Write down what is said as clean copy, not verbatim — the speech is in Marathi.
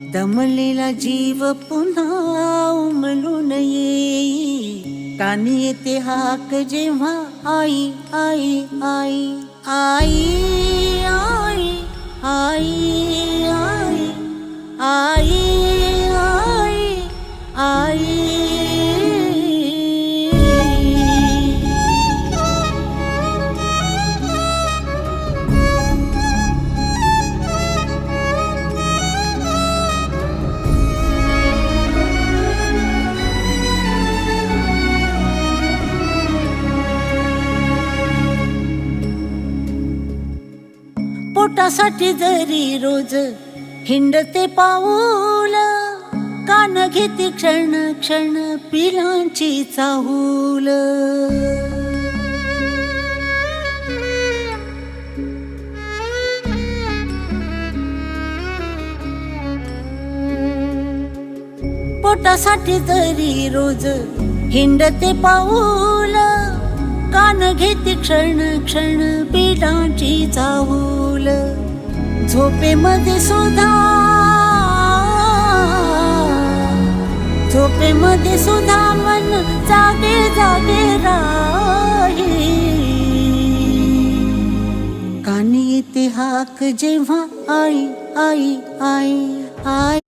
दमलेला जीव पुन्हा उमलून येई, कानी येते हाक जेव्हा आई आई आई आई आई आई आई आई आई आई. पोटासाठी जरी रोज हिंडते पाऊल, कान घेते क्षण क्षण पिलांची चाहूल. पोटासाठी जरी रोज हिंडते पाऊल, कान घेते क्षण क्षण पिलांची चाहूल. झोपेमध्ये सुद्धा मन जागे जागे राही, कानी येते हाक जेव्हा आई आई आई आई.